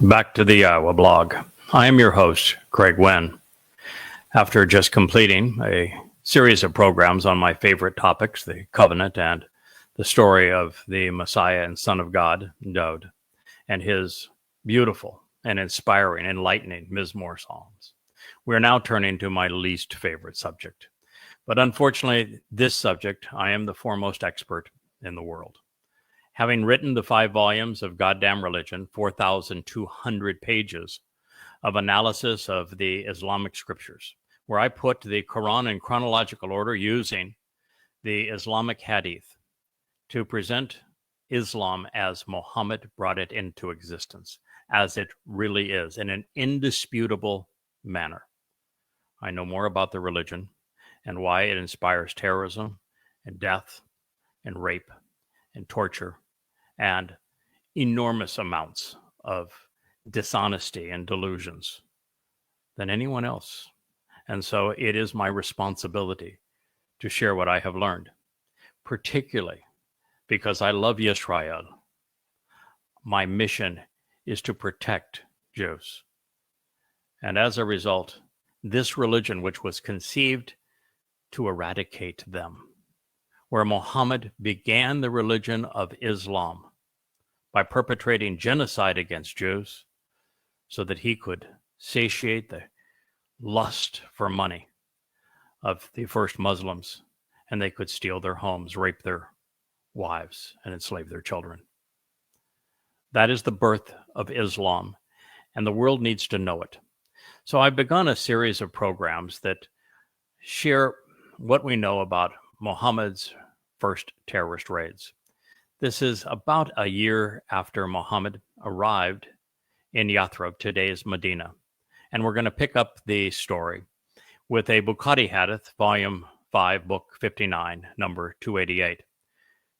Back to the Yahowah blog. I am your host, Craig Wen. After just completing a series of programs on my favorite topics, the covenant and the story of the Messiah and Son of God, Daud, and his beautiful and inspiring, enlightening Mizmor Psalms, we're now turning to my least favorite subject. But unfortunately, this subject, I am the foremost expert in the world. Having written the 5 volumes of Goddamn Religion, 4,200 pages of analysis of the Islamic scriptures, where I put the Quran in chronological order using the Islamic Hadith to present Islam as Muhammad brought it into existence, as it really is, in an indisputable manner. I know more about the religion and why it inspires terrorism and death and rape and torture and enormous amounts of dishonesty and delusions than anyone else. And so it is my responsibility to share what I have learned, particularly because I love Yisrael. My mission is to protect Jews. And as a result, this religion, which was conceived to eradicate them, where Muhammad began the religion of Islam by perpetrating genocide against Jews so that he could satiate the lust for money of the first Muslims, and they could steal their homes, rape their wives, and enslave their children. That is the birth of Islam, and the world needs to know it. So I've begun a series of programs that share what we know about Muhammad's first terrorist raids. This is about a year after Muhammad arrived in Yathrib, today's Medina. And we're going to pick up the story with a Bukhari Hadith, volume 5, book 59, number 288.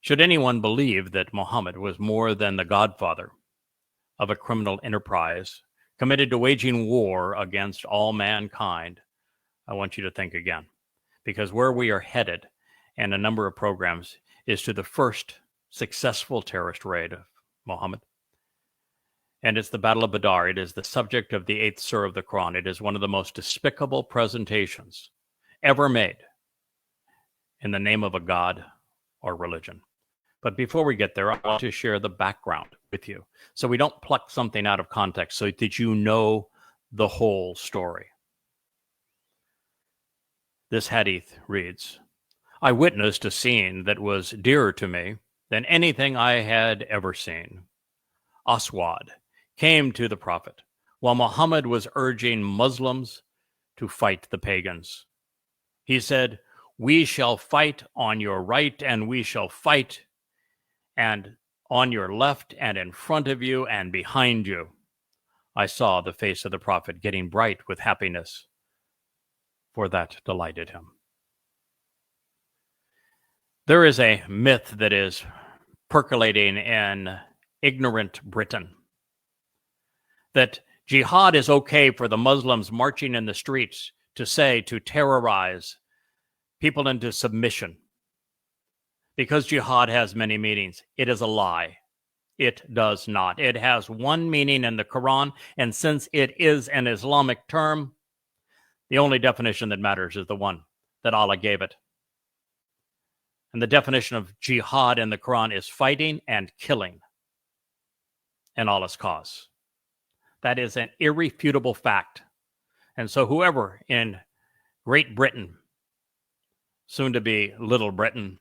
Should anyone believe that Muhammad was more than the godfather of a criminal enterprise committed to waging war against all mankind, I want you to think again. Because where we are headed, and a number of programs, is to the first successful terrorist raid of Muhammad. And it's the Battle of Badr. It is the subject of the 8th surah of the Quran. It is one of the most despicable presentations ever made in the name of a god or religion. But before we get there, I want to share the background with you so we don't pluck something out of context, so that you know the whole story. This hadith reads, I witnessed a scene that was dearer to me than anything I had ever seen. Aswad came to the Prophet while Muhammad was urging Muslims to fight the pagans. He said, we shall fight on your right, and we shall fight and on your left, and in front of you and behind you. I saw the face of the Prophet getting bright with happiness, for that delighted him. There is a myth that is percolating in ignorant Britain that jihad is okay for the Muslims marching in the streets to terrorize people into submission because jihad has many meanings. It is a lie. It does not. It has one meaning in the Quran, and since it is an Islamic term, the only definition that matters is the one that Allah gave it. And the definition of jihad in the Quran is fighting and killing in Allah's cause. That is an irrefutable fact. And so whoever in Great Britain, soon to be Little Britain,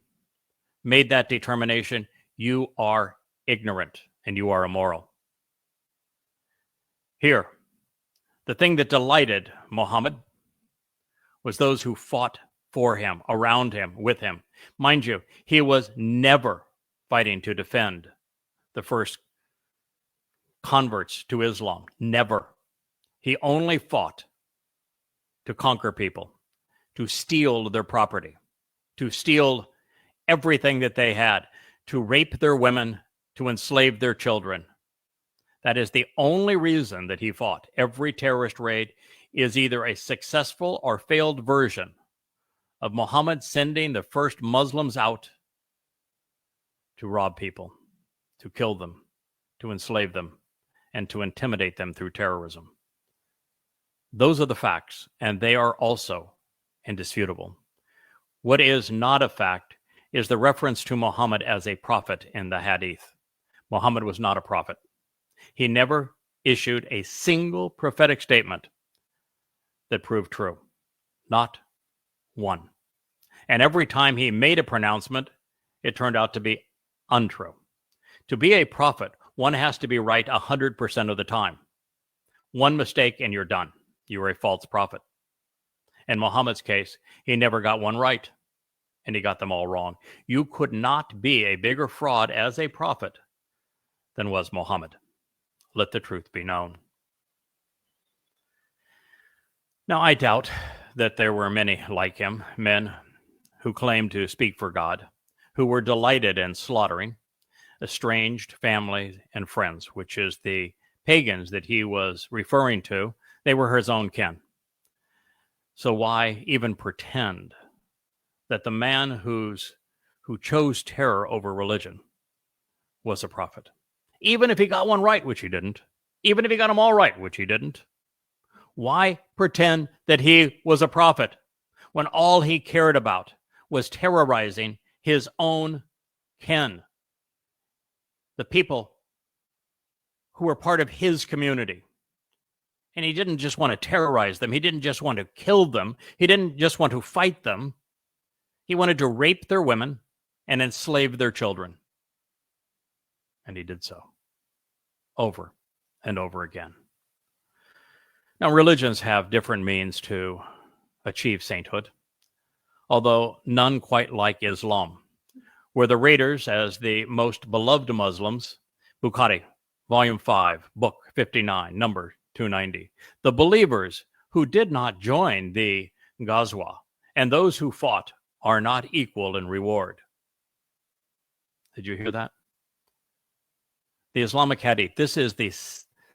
made that determination, you are ignorant and you are immoral. Here, the thing that delighted Muhammad was those who fought for him, around him, with him. Mind you, he was never fighting to defend the first converts to Islam. Never. He only fought to conquer people, to steal their property, to steal everything that they had, to rape their women, to enslave their children. That is the only reason that he fought. Every terrorist raid is either a successful or failed version of Muhammad sending the first Muslims out to rob people, to kill them, to enslave them, and to intimidate them through terrorism. Those are the facts, and they are also indisputable. What is not a fact is the reference to Muhammad as a prophet in the Hadith. Muhammad was not a prophet. He never issued a single prophetic statement that proved true. Not one. And every time he made a pronouncement, it turned out to be untrue. To be a prophet, one has to be right 100% of the time. One mistake and you're done. You are a false prophet. In Muhammad's case, he never got one right, and he got them all wrong. You could not be a bigger fraud as a prophet than was Muhammad. Let the truth be known. Now, I doubt that there were many like him, men who claimed to speak for God, who were delighted in slaughtering estranged family and friends, which is the pagans that he was referring to. They were his own kin. So why even pretend that the man who chose terror over religion was a prophet? Even if he got one right, which he didn't. Even if he got them all right, which he didn't. Why pretend that he was a prophet when all he cared about was terrorizing his own kin, the people who were part of his community? And he didn't just want to terrorize them. He didn't just want to kill them. He didn't just want to fight them. He wanted to rape their women and enslave their children. And he did so over and over again. Now, religions have different means to achieve sainthood, although none quite like Islam, where the raiders, as the most beloved Muslims, Bukhari, Volume 5, Book 59, number 290. The believers who did not join the Ghazwa and those who fought are not equal in reward. Did you hear that? The Islamic Hadith. This is the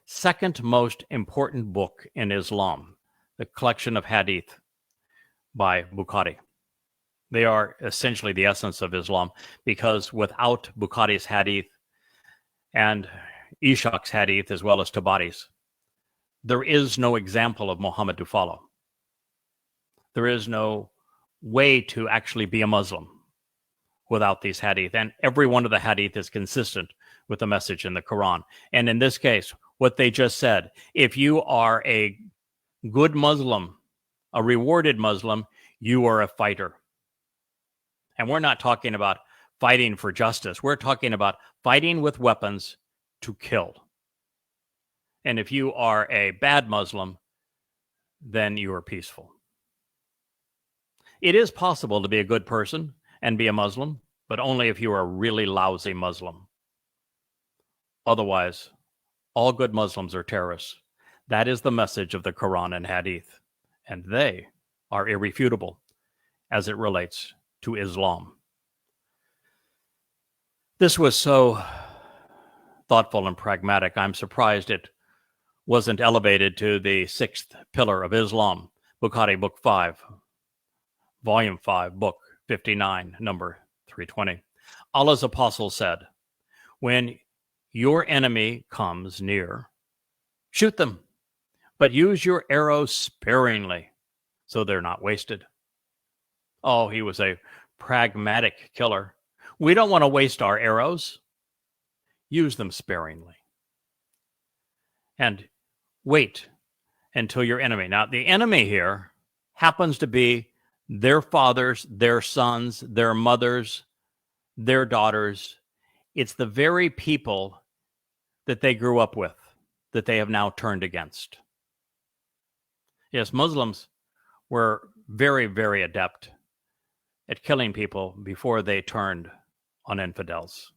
second most important book in Islam, the collection of Hadith by Bukhari. They are essentially the essence of Islam, because without Bukhari's Hadith and Ishaq's Hadith, as well as Tabari's, there is no example of Muhammad to follow. There is no way to actually be a Muslim without these Hadith. And every one of the Hadith is consistent with the message in the Quran. And in this case, what they just said, if you are a good Muslim, a rewarded Muslim, you are a fighter. And we're not talking about fighting for justice. We're talking about fighting with weapons to kill. And if you are a bad Muslim, then you are peaceful. It is possible to be a good person and be a Muslim, but only if you are a really lousy Muslim. Otherwise, all good Muslims are terrorists. That is the message of the Quran and Hadith, and they are irrefutable as it relates to Islam. This was so thoughtful and pragmatic. I'm surprised it wasn't elevated to the sixth pillar of Islam, Bukhari, Book 5, Volume 5, Book 59, number 320. Allah's apostle said, when your enemy comes near, shoot them, but use your arrows sparingly so they're not wasted. Oh, he was a pragmatic killer. We don't want to waste our arrows. Use them sparingly. And wait until your enemy. Now, the enemy here happens to be their fathers, their sons, their mothers, their daughters. It's the very people that they grew up with that they have now turned against. Yes, Muslims were very, very adept at killing people before they turned on infidels.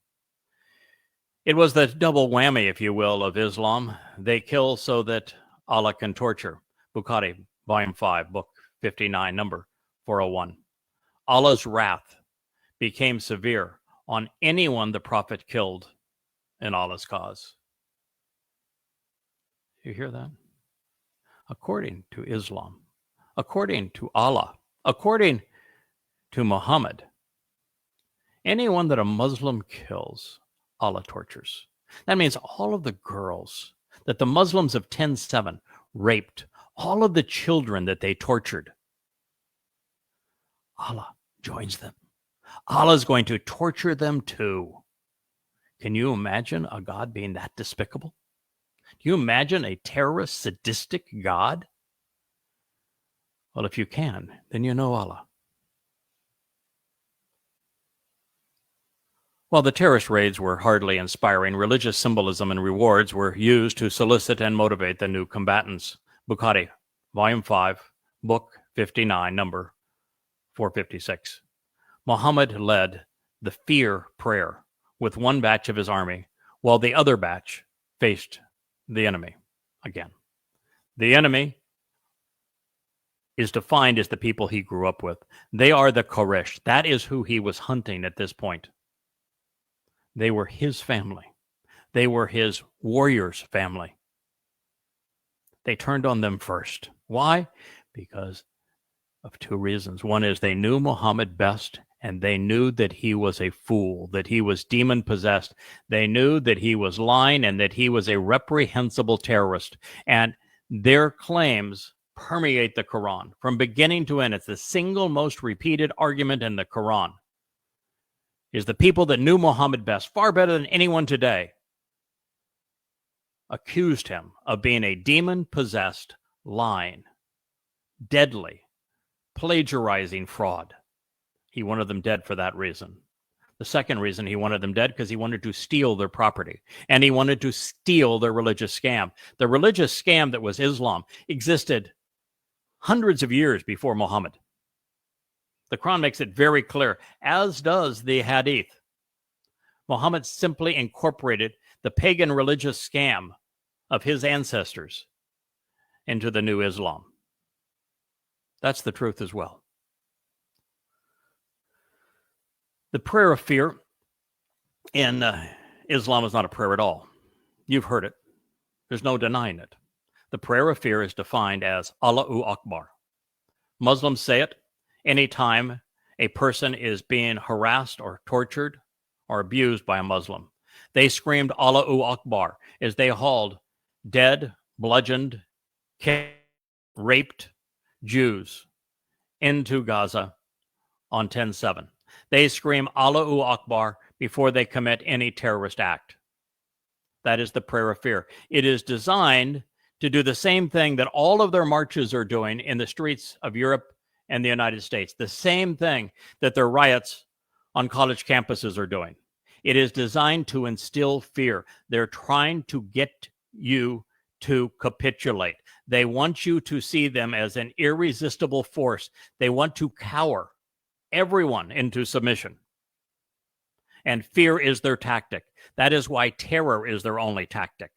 It was the double whammy, if you will, of Islam. They kill so that Allah can torture. Bukhari, Volume 5, Book 59, number 401. Allah's wrath became severe on anyone the Prophet killed in Allah's cause. You hear that? According to Islam, according to Allah, according to Muhammad, anyone that a Muslim kills, Allah tortures. That means all of the girls that the Muslims of 10/7 raped all of the children that they tortured. Allah joins them. Allah is going to torture them too. Can you imagine a God being that despicable? Do you imagine a terrorist, sadistic God? Well, if you can, then you know Allah. While the terrorist raids were hardly inspiring, religious symbolism and rewards were used to solicit and motivate the new combatants. Bukhari, Volume 5, Book 59, number 456. Muhammad led the fear prayer with one batch of his army, while the other batch faced the enemy again. The enemy is defined as the people he grew up with. They are the Quraysh. That is who he was hunting at this point. They were his family. They were his warriors' family. They turned on them first. Why? Because of two reasons. One is they knew Muhammad best, and they knew that he was a fool, that he was demon-possessed. They knew that he was lying and that he was a reprehensible terrorist. And their claims permeate the Quran from beginning to end. It's the single most repeated argument in the Quran. Is the people that knew Muhammad best, far better than anyone today, accused him of being a demon-possessed, lying, deadly, plagiarizing fraud. He wanted them dead for that reason. The second reason he wanted them dead, because he wanted to steal their property, and he wanted to steal their religious scam. The religious scam that was Islam existed hundreds of years before Muhammad. The Quran makes it very clear, as does the Hadith. Muhammad simply incorporated the pagan religious scam of his ancestors into the new Islam. That's the truth as well. The prayer of fear in Islam is not a prayer at all. You've heard it. There's no denying it. The prayer of fear is defined as Allahu Akbar. Muslims say it anytime a person is being harassed or tortured or abused by a Muslim. They screamed Allahu Akbar as they hauled dead, bludgeoned, kicked, raped Jews into Gaza on 10/7. They scream Allahu Akbar before they commit any terrorist act. That is the prayer of fear. It is designed to do the same thing that all of their marches are doing in the streets of Europe and the United States. The same thing that their riots on college campuses are doing. It is designed to instill fear. They're trying to get you to capitulate. They want you to see them as an irresistible force. They want to cower everyone into submission. And fear is their tactic. That is why terror is their only tactic.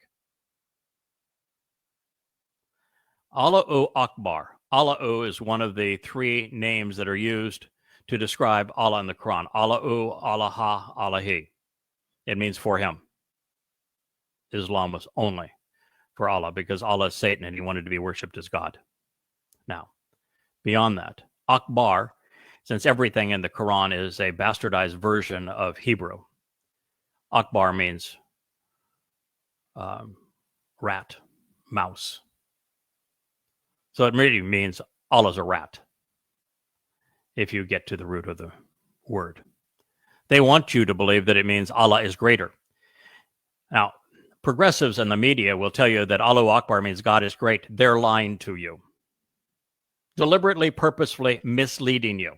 Allahu Akbar. Allahu is one of the three names that are used to describe Allah in the Quran. Allahu, Allah, Allahi. It means for him. Islam was only for Allah because Allah is Satan and he wanted to be worshipped as God. Now, beyond that, Akbar, since everything in the Quran is a bastardized version of Hebrew, Akbar means rat, mouse. So it really means Allah's a rat, if you get to the root of the word. They want you to believe that it means Allah is greater. Now, progressives in the media will tell you that Allahu Akbar means God is great. They're lying to you. Deliberately, purposefully misleading you.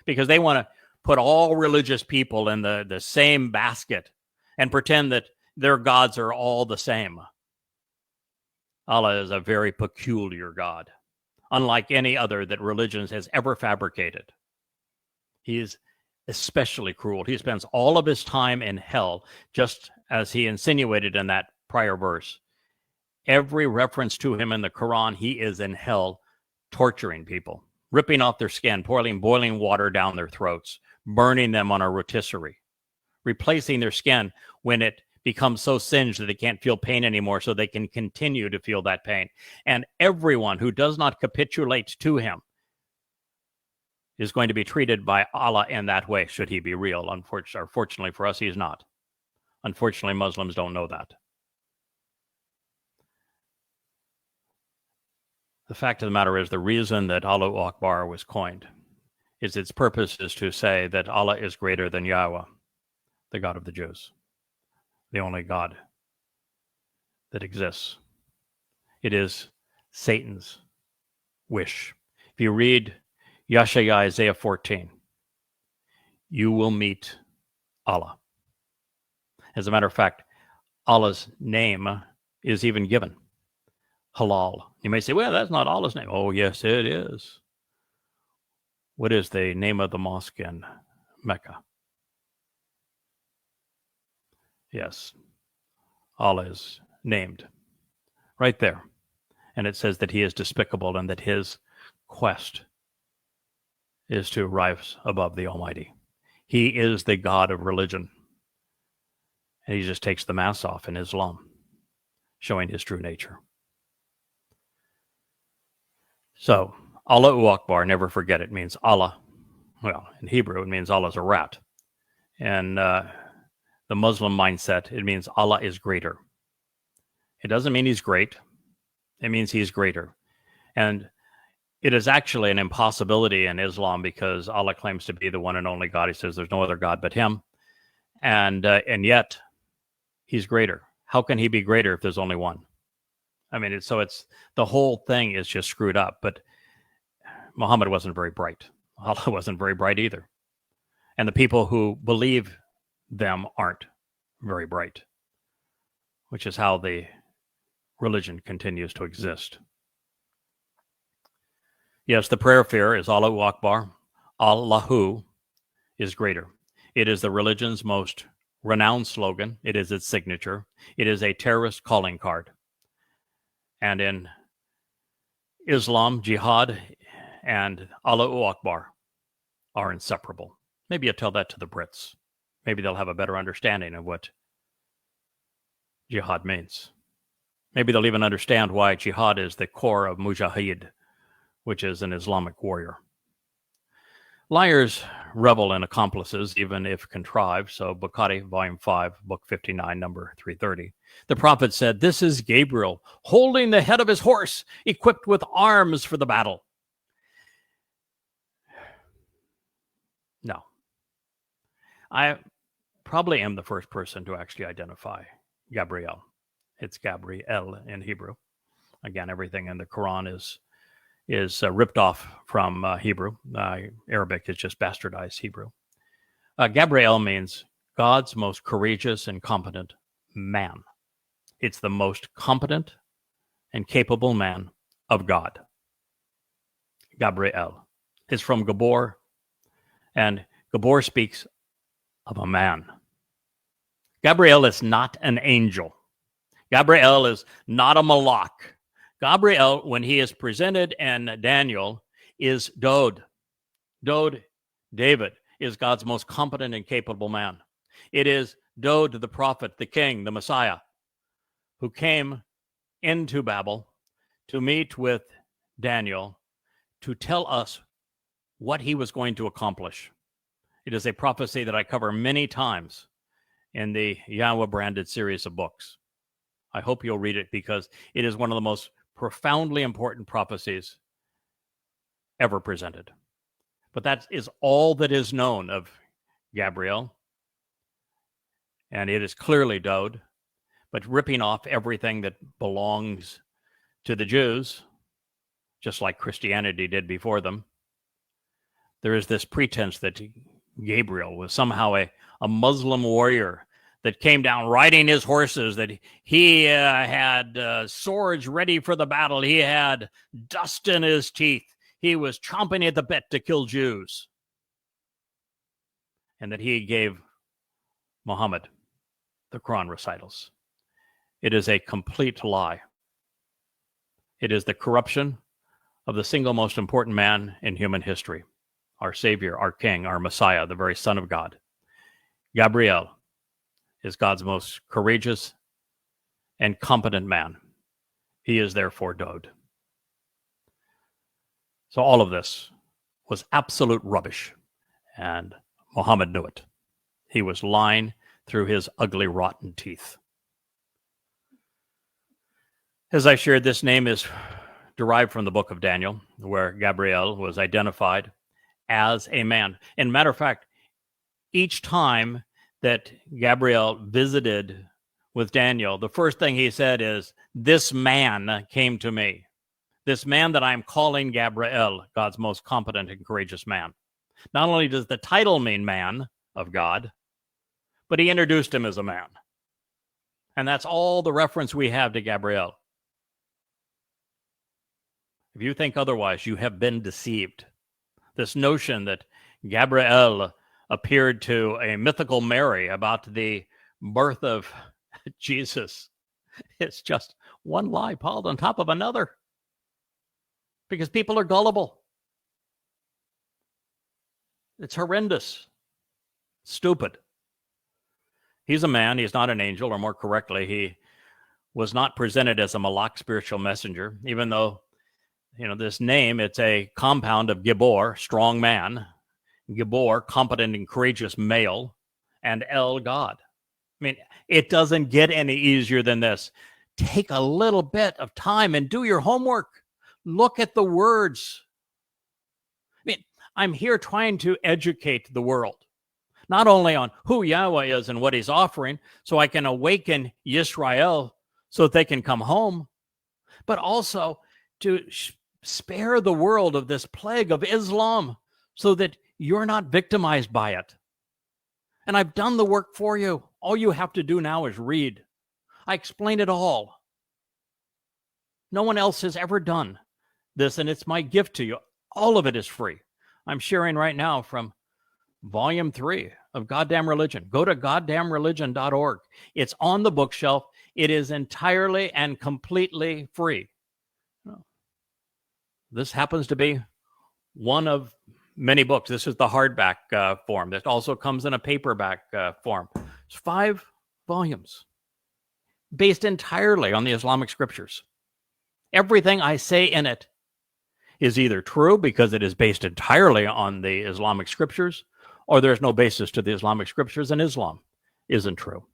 Because they want to put all religious people in the same basket and pretend that their gods are all the same. Allah is a very peculiar God, unlike any other that religion has ever fabricated. He is especially cruel. He spends all of his time in hell, just as he insinuated in that prior verse. Every reference to him in the Quran, he is in hell torturing people, ripping off their skin, pouring boiling water down their throats, burning them on a rotisserie, replacing their skin when it becomes so singed that they can't feel pain anymore so they can continue to feel that pain. And everyone who does not capitulate to him is going to be treated by Allah in that way, should he be real. Unfortunately for us, he is not. Unfortunately, Muslims don't know that. The fact of the matter is, the reason that Allahu Akbar was coined is its purpose is to say that Allah is greater than Yahweh, the God of the Jews, the only God that exists. It is Satan's wish. If you read Yeshaya Isaiah 14, you will meet Allah. As a matter of fact, Allah's name is even given. Halal. You may say, well, that's not Allah's name. Oh, yes, it is. What is the name of the mosque in Mecca? Yes, Allah is named right there. And it says that he is despicable and that his quest is to rise above the Almighty. He is the God of religion. And he just takes the mask off in Islam, showing his true nature. So, Allahu Akbar, never forget it, means Allah. Well, in Hebrew, it means Allah's a rat. And the Muslim mindset, it means Allah is greater. It doesn't mean he's great. It means he's greater. And it is actually an impossibility in Islam because Allah claims to be the one and only God. He says there's no other God but him. And yet, he's greater. How can he be greater if there's only one? I mean, it's the whole thing is just screwed up. But Muhammad wasn't very bright. Allah wasn't very bright either. And the people who believe them aren't very bright, which is how the religion continues to exist. Yes, the prayer of fear is Allahu Akbar. Allahu is greater. It is the religion's most renowned slogan. It is its signature. It is a terrorist calling card. And in Islam, jihad and Allahu Akbar are inseparable. Maybe you tell that to the Brits. Maybe they'll have a better understanding of what jihad means. Maybe they'll even understand why jihad is the core of mujahid, which is an Islamic warrior. Liars revel in accomplices, even if contrived. So Bukhari, Volume 5, Book 59, number 330. The prophet said, "This is Gabriel, holding the head of his horse, equipped with arms for the battle." No. I probably am the first person to actually identify Gabriel. It's Gabriel in Hebrew. Again, everything in the Quran is ripped off from Hebrew. Arabic is just bastardized Hebrew. Gabriel means God's most courageous and competent man. It's the most competent and capable man of God. Gabriel is from Gabor, and Gabor speaks of a man. Gabriel is not an angel. Gabriel is not a malak. Gabriel, when he is presented in Daniel, is Dod. Dod, David, is God's most competent and capable man. It is Dod, the prophet, the king, the Messiah, who came into Babel to meet with Daniel to tell us what he was going to accomplish. It is a prophecy that I cover many times in the Yahweh branded series of books. I hope you'll read it because it is one of the most profoundly important prophecies ever presented. But that is all that is known of Gabriel. And it is clearly Dod, but ripping off everything that belongs to the Jews, just like Christianity did before them. There is this pretense that Gabriel was somehow a Muslim warrior that came down riding his horses, that he had swords ready for the battle. He had dust in his teeth. He was chomping at the bit to kill Jews. And that he gave Mohhammed the Quran recitals. It is a complete lie. It is the corruption of the single most important man in human history, our Savior, our King, our Messiah, the very Son of God. Gabriel is God's most courageous and competent man. He is therefore Dod. So all of this was absolute rubbish, and Muhammad knew it. He was lying through his ugly, rotten teeth. As I shared, this name is derived from the book of Daniel, where Gabriel was identified as a man. And matter of fact, each time that Gabriel visited with Daniel, the first thing he said is, "This man came to me." This man that I'm calling Gabriel, God's most competent and courageous man. Not only does the title mean man of God, but he introduced him as a man. And that's all the reference we have to Gabriel. If you think otherwise, you have been deceived. This notion that Gabriel appeared to a mythical Mary about the birth of Jesus is just one lie piled on top of another. Because people are gullible. It's horrendous. Stupid. He's a man. He's not an angel, or more correctly, he was not presented as a malak spiritual messenger, even though, this name, it's a compound of Gibor, strong man, Gibor, competent and courageous male, and El, God. I mean, it doesn't get any easier than this. Take a little bit of time and do your homework. Look at the words. I mean, I'm here trying to educate the world, not only on who Yahweh is and what he's offering, so I can awaken Yisrael so that they can come home, but also to spare the world of this plague of Islam so that you're not victimized by it. And I've done the work for you. All you have to do now is read. I explain it all. No one else has ever done this, and it's my gift to you. All of it is free. I'm sharing right now from Volume 3 of Goddamn Religion. Go to goddamnreligion.org. It's on the bookshelf. It is entirely and completely free. This happens to be one of many books. This is the hardback form. That also comes in a paperback form. It's 5 volumes based entirely on the Islamic scriptures. Everything I say in it is either true because it is based entirely on the Islamic scriptures, or there's no basis to the Islamic scriptures and Islam isn't true.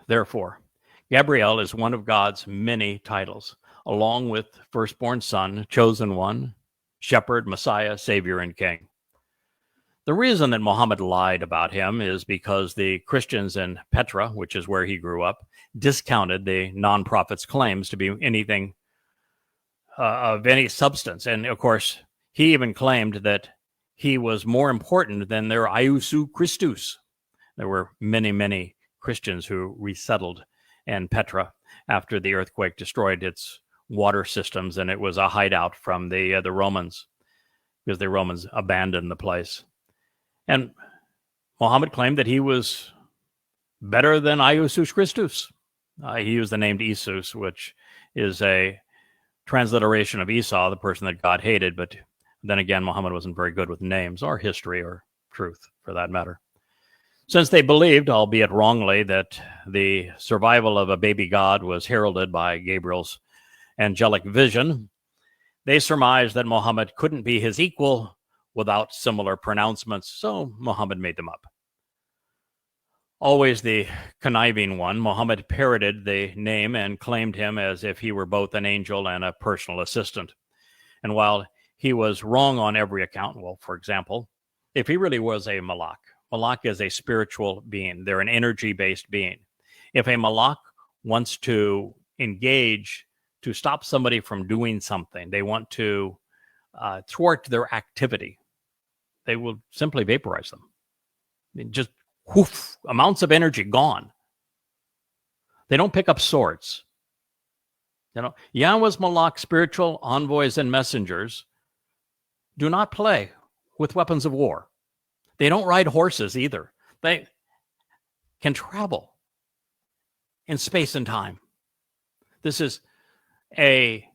Therefore, Gabriel is one of God's many titles, along with firstborn son, chosen one, shepherd, Messiah, Savior, and King. The reason that Mohmmad lied about him is because the Christians in Petra, which is where he grew up, discounted the non-prophet's claims to be anything of any substance. And of course, he even claimed that he was more important than their Iusu Christus. There were many, many Christians who resettled in Petra after the earthquake destroyed its water systems, and it was a hideout from the Romans, because the Romans abandoned the place. And Mohmmad claimed that he was better than Iusus Christus. He used the name Isus, which is a transliteration of Esau, the person that God hated. But then again, Mohmmad wasn't very good with names or history or truth, for that matter. Since they believed, albeit wrongly, that the survival of a baby God was heralded by Gabriel's angelic vision, they surmised that Mohmmad couldn't be his equal without similar pronouncements, so Mohmmad made them up. Always the conniving one, Mohmmad parroted the name and claimed him as if he were both an angel and a personal assistant. And while he was wrong on every account, well, for example, if he really was a malak, malak is a spiritual being. They're an energy-based being. If a malak wants to engage to stop somebody from doing something, they want to thwart their activity, they will simply vaporize them. Just whoof, amounts of energy gone. They don't pick up swords. Yahweh's malak, spiritual envoys and messengers, do not play with weapons of war. They don't ride horses either. They can travel in space and time. This is a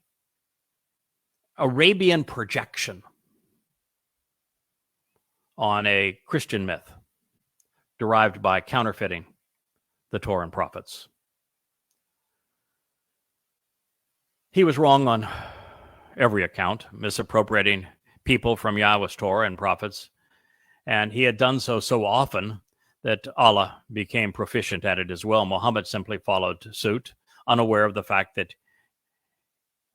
Arabian projection on a Christian myth derived by counterfeiting the Torah and prophets. He was wrong on every account, misappropriating people from Yahweh's Torah and prophets, and he had done so often that Allah became proficient at it as well. Mohmmad simply followed suit. unaware of the fact that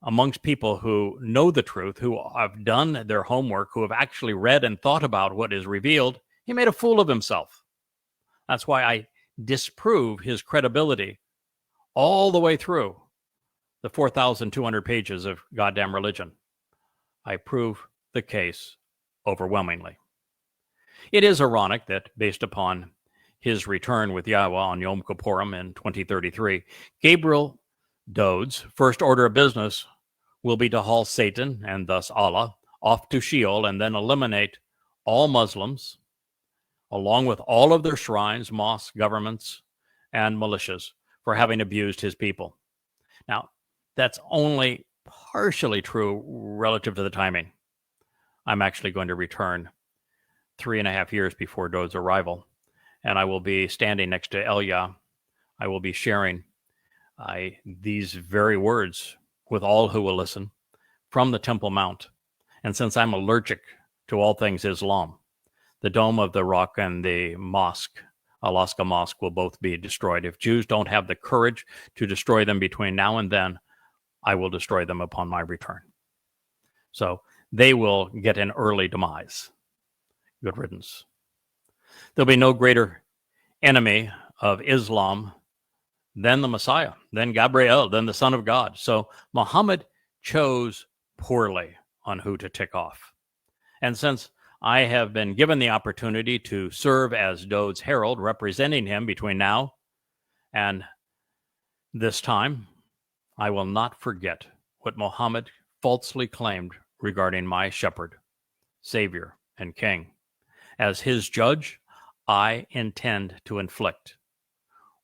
amongst people who know the truth, who have done their homework, who have actually read and thought about what is revealed, he made a fool of himself. That's why I disprove his credibility all the way through the 4,200 pages of goddamn religion. I prove the case overwhelmingly. It is ironic that, based upon his return with Yahweh on Yom Kippurim in 2033, Gabriel Dode's first order of business will be to haul Satan, and thus Allah, off to Sheol and then eliminate all Muslims, along with all of their shrines, mosques, governments, and militias, for having abused his people. Now, that's only partially true relative to the timing. I'm actually going to return 3.5 years before Dode's arrival, and I will be standing next to Elia. I will be sharing these very words with all who will listen from the Temple Mount. And since I'm allergic to all things Islam, the Dome of the Rock and the mosque, Alaska Mosque, will both be destroyed. If Jews don't have the courage to destroy them between now and then, I will destroy them upon my return. So they will get an early demise. Good riddance. There'll be no greater enemy of Islam than the Messiah, than Gabriel, than the Son of God. So Muhammad chose poorly on who to tick off. And since I have been given the opportunity to serve as Dode's herald, representing him between now and this time, I will not forget what Muhammad falsely claimed regarding my shepherd, savior, and king. As his judge, I intend to inflict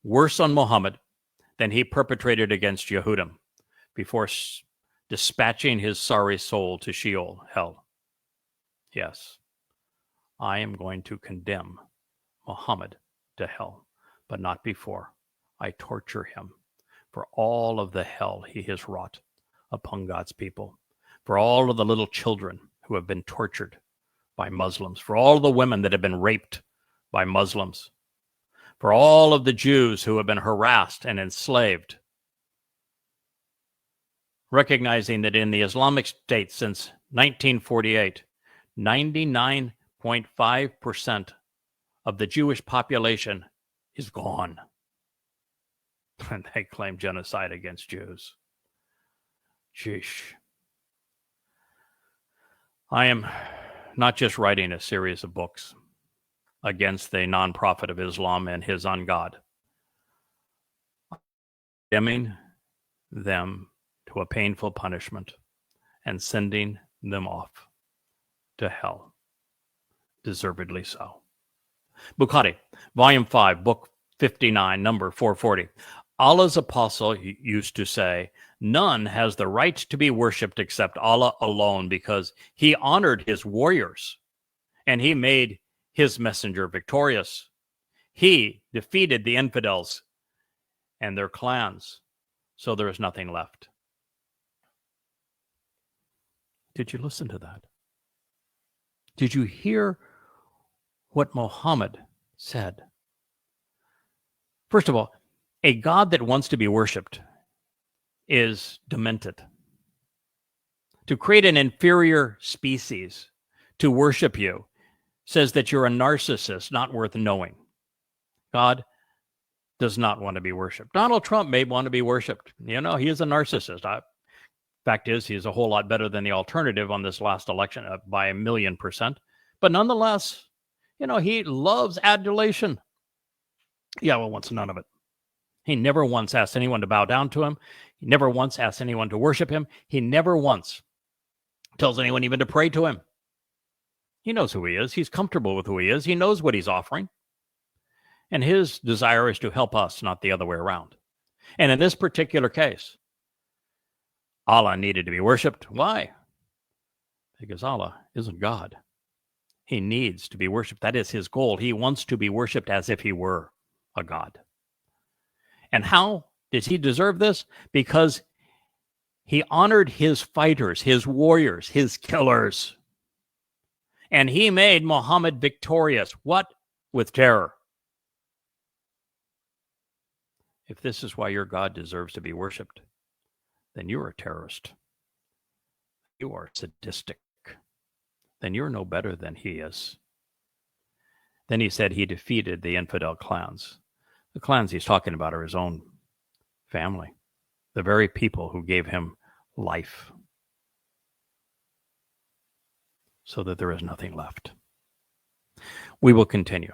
worse on Muhammad than he perpetrated against Yehudim before dispatching his sorry soul to Sheol, hell. Yes, I am going to condemn Muhammad to hell, but not before I torture him for all of the hell he has wrought upon God's people, for all of the little children who have been tortured by Muslims, for all the women that have been raped by Muslims, for all of the Jews who have been harassed and enslaved. Recognizing that in the Islamic State since 1948, 99.5% of the Jewish population is gone. And they claim genocide against Jews. Sheesh. I am not just writing a series of books against the non-prophet of Islam and his ungod, condemning them to a painful punishment and sending them off to hell, deservedly so. Bukhari, Volume 5, Book 59, number 440. Allah's apostle used to say, none has the right to be worshipped except Allah alone, because he honored his warriors and he made his messenger victorious. He defeated the infidels and their clans, so there is nothing left. Did you listen to that? Did you hear what Muhammad said? First of all, a God that wants to be worshipped is demented. To create an inferior species to worship you says that you're a narcissist not worth knowing. God does not want to be worshipped. Donald Trump may want to be worshipped. You know, he is a narcissist. Fact is, he's a whole lot better than the alternative on this last election by 1,000,000%. But nonetheless, you know, he loves adulation. Yahweh wants none of it. He never once asked anyone to bow down to him. He never once asked anyone to worship him. He never once tells anyone even to pray to him. He knows who he is. He's comfortable with who he is. He knows what he's offering. And his desire is to help us, not the other way around. And in this particular case, Allah needed to be worshipped. Why? Because Allah isn't God. He needs to be worshipped. That is his goal. He wants to be worshipped as if he were a God. And how does he deserve this? Because he honored his fighters, his warriors, his killers. And he made Muhammad victorious. What? With terror. If this is why your God deserves to be worshipped, then you're a terrorist. You are sadistic. Then you're no better than he is. Then he said he defeated the infidel clans. The clans he's talking about are his own family, the very people who gave him life, so that there is nothing left. We will continue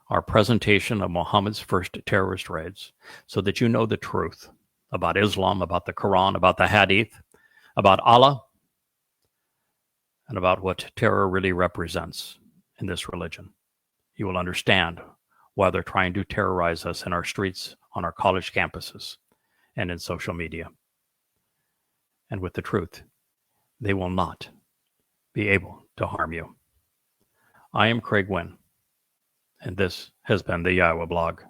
our presentation of Mohammed's first terrorist raids so that you know the truth about Islam, about the Quran, about the Hadith, about Allah, and about what terror really represents in this religion. You will understand why they're trying to terrorize us in our streets, on our college campuses, and in social media. And with the truth, they will not be able to harm you. I am Craig Wynn, and this has been the Yahowah blog.